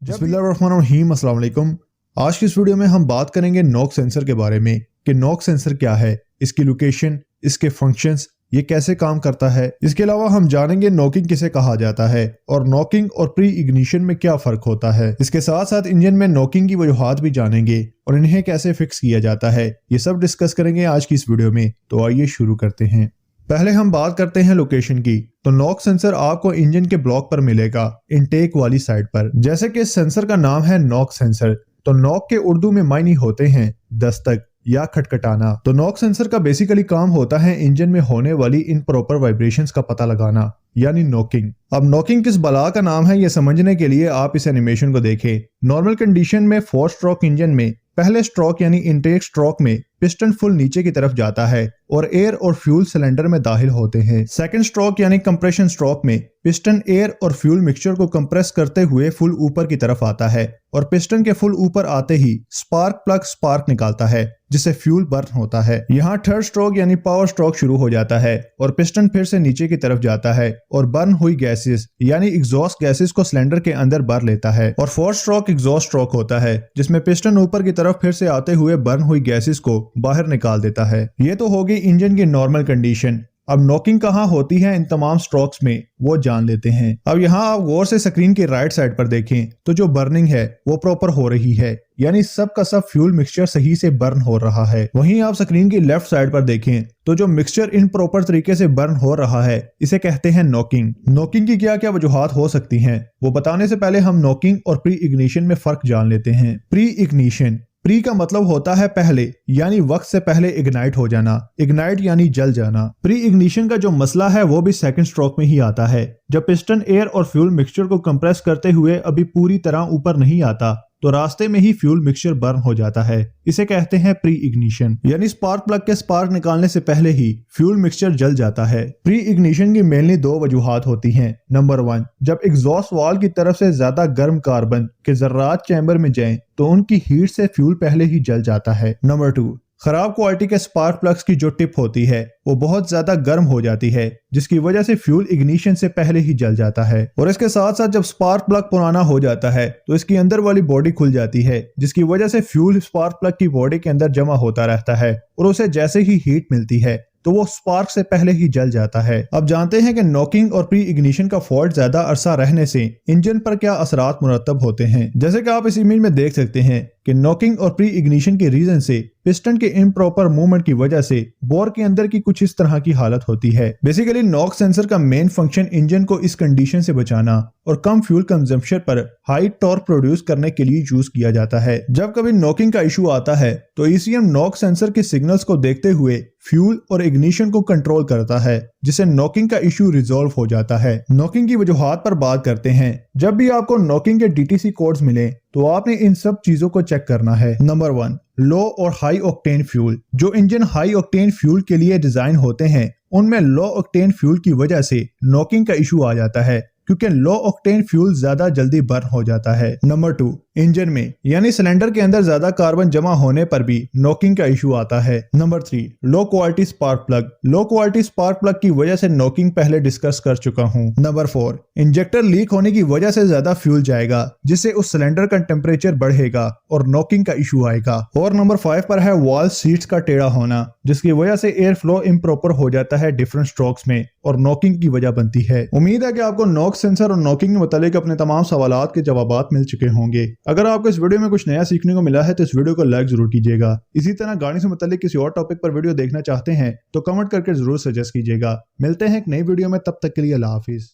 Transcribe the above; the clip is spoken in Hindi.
बिस्मिल्लाहिर्रहमानिर्रहीम, अस्सलाम वालेकुम। आज की इस वीडियो में हम बात करेंगे नॉक सेंसर के बारे में कि नॉक सेंसर क्या है, इसकी लोकेशन, इसके फंक्शंस, ये कैसे काम करता है। इसके अलावा हम जानेंगे नॉकिंग किसे कहा जाता है और नॉकिंग और प्री इग्निशन में क्या फर्क होता है। इसके साथ साथ इंजन में नॉकिंग की वजूहात भी जानेंगे और इन्हें कैसे फिक्स किया जाता है, ये सब डिस्कस करेंगे आज की इस वीडियो में। तो आइए शुरू करते हैं। पहले हम बात करते हैं लोकेशन की। तो नॉक सेंसर आपको इंजन के ब्लॉक पर मिलेगा, इनटेक वाली साइड पर। जैसे कि इस सेंसर का नाम है नॉक सेंसर, तो नॉक के उर्दू में मायने होते हैं दस्तक या खटखटाना। तो नॉक सेंसर का बेसिकली काम होता है इंजन में होने वाली इनप्रॉपर वाइब्रेशंस का पता लगाना, यानी नॉकिंग। अब नॉकिंग किस बला का नाम है, यह समझने के लिए आप इस एनिमेशन को देखें। नॉर्मल कंडीशन में 4 स्ट्रोक इंजन में पहले स्ट्रोक यानी इनटेक स्ट्रोक में पिस्टन फुल नीचे की तरफ जाता है और एयर और फ्यूल सिलेंडर में दाखिल होते हैं। सेकंड स्ट्रोक यानी कंप्रेशन स्ट्रोक में पिस्टन एयर और फ्यूल मिक्सचर को कंप्रेस करते हुए फुल ऊपर की तरफ आता है और पिस्टन के फुल ऊपर आते ही स्पार्क प्लग स्पार्क निकालता है, जिससे फ्यूल बर्न होता है। यहाँ थर्ड स्ट्रोक यानी पावर स्ट्रोक शुरू हो जाता है और पिस्टन फिर से नीचे की तरफ जाता है और बर्न हुई गैसेस यानी एग्जॉस्ट गैसेस को सिलेंडर के अंदर भर लेता है। और फोर्थ स्ट्रोक एग्जॉस्ट स्ट्रोक होता है, जिसमें पिस्टन ऊपर की तरफ फिर से आते हुए बर्न हुई गैसेस को बाहर निकाल देता है। ये तो होगी इंजन की नॉर्मल कंडीशन। अब नॉकिंग कहाँ होती है इन तमाम स्ट्रोक्स में, वो जान लेते हैं। अब यहाँ आप गौर से स्क्रीन की राइट साइड पर देखें तो जो बर्निंग है वो प्रॉपर हो रही है, यानी सब का सब फ्यूल मिक्सचर सही से बर्न हो रहा है। वहीं आप स्क्रीन की लेफ्ट साइड पर देखें तो जो मिक्सचर इन प्रॉपर तरीके से बर्न हो रहा है, इसे कहते हैं नॉकिंग। नॉकिंग की क्या क्या वजूहात हो सकती हैं, वो बताने से पहले हम नॉकिंग और प्री इग्निशन में फर्क जान लेते हैं। प्री इग्निशन, प्री का मतलब होता है पहले, यानी वक्त से पहले इग्नाइट हो जाना, इग्नाइट यानी जल जाना। प्री इग्निशन का जो मसला है वो भी सेकंड स्ट्रोक में ही आता है, जब पिस्टन एयर और फ्यूल मिक्सचर को कंप्रेस करते हुए अभी पूरी तरह ऊपर नहीं आता तो रास्ते में ही फ्यूल मिक्सचर बर्न हो जाता है। इसे कहते हैं प्री इग्निशन, यानी स्पार्क प्लग के स्पार्क निकालने से पहले ही फ्यूल मिक्सचर जल जाता है। प्री इग्निशन की मेनली 2 वजूहात होती हैं। नंबर 1, जब एग्जॉस्ट वाल की तरफ से ज्यादा गर्म कार्बन के जर्रात चैम्बर में जाएं तो उनकी हीट से फ्यूल पहले ही जल जाता है। नंबर 2, खराब क्वालिटी के स्पार्क प्लग्स की जो टिप होती है वो बहुत ज्यादा गर्म हो जाती है, जिसकी वजह से फ्यूल इग्निशन से पहले ही जल जाता है। और इसके साथ साथ जब स्पार्क प्लग पुराना हो जाता है तो इसकी अंदर वाली बॉडी खुल जाती है, जिसकी वजह से फ्यूल स्पार्क प्लग की बॉडी के अंदर जमा होता रहता है और उसे जैसे ही हीट मिलती है तो वो स्पार्क से पहले ही जल जाता है। अब जानते हैं कि नॉकिंग और प्री इग्निशन का फॉल्ट ज्यादा अरसा रहने से इंजन पर क्या असरात मुरतब होते हैं। जैसे कि आप इस इमेज में देख सकते हैं कि नॉकिंग और प्री इग्निशन के रीजन से पिस्टन के इम्प्रॉपर मूवमेंट की वजह से बोर के अंदर की कुछ इस तरह की हालत होती है। बेसिकली नॉक सेंसर का मेन फंक्शन इंजन को इस कंडीशन से बचाना और कम फ्यूल कंजम्पशन पर हाई टॉर्क प्रोड्यूस करने के लिए यूज किया जाता है। जब कभी नॉकिंग का इशू आता है तो ईसीएम नॉक सेंसर के सिग्नल्स को देखते हुए फ्यूल और इग्निशन को कंट्रोल करता है, जिससे नॉकिंग का इशू रिजॉल्व हो जाता है। नॉकिंग की वजूहात पर बात करते हैं। जब भी आपको नॉकिंग के डीटीसी कोड्स मिले तो आपने इन सब चीजों को चेक करना है। नंबर 1, लो और हाई ऑक्टेन फ्यूल। जो इंजन हाई ऑक्टेन फ्यूल के लिए डिजाइन होते हैं उनमें लो ऑक्टेन फ्यूल की वजह से नॉकिंग का इशू आ जाता है, क्योंकि लो ऑक्टेन फ्यूल ज्यादा जल्दी बर्न हो जाता है। नंबर 2, इंजन में यानी सिलेंडर के अंदर ज्यादा कार्बन जमा होने पर भी नॉकिंग का इशू आता है। Number 3, low quality spark plug. Low quality spark plug की वजह से नॉकिंग पहले डिस्कस कर चुका हूं। नंबर 4, इंजेक्टर लीक होने की वजह से ज्यादा फ्यूल जाएगा, जिससे उस सिलेंडर का टेम्परेचर बढ़ेगा और नॉकिंग का इशू आएगा। और नंबर 5 पर है वॉल सीट्स का टेढ़ा होना, जिसकी वजह से एयर फ्लो इम्प्रॉपर हो जाता है डिफरेंट स्ट्रोक्स में और नॉकिंग की वजह बनती है। उम्मीद है कि आपको नॉक सेंसर और नॉकिंग के मुतालिक अपने तमाम सवालात के जवाबात मिल चुके होंगे। अगर आपको इस वीडियो में कुछ नया सीखने को मिला है तो इस वीडियो को लाइक जरूर कीजिएगा। इसी तरह गाड़ी से मुतालिक किसी और टॉपिक पर वीडियो देखना चाहते हैं तो कमेंट करके जरूर सजेस्ट कीजिएगा। मिलते हैं एक नई वीडियो में, तब तक के लिए अल्लाह हाफिज।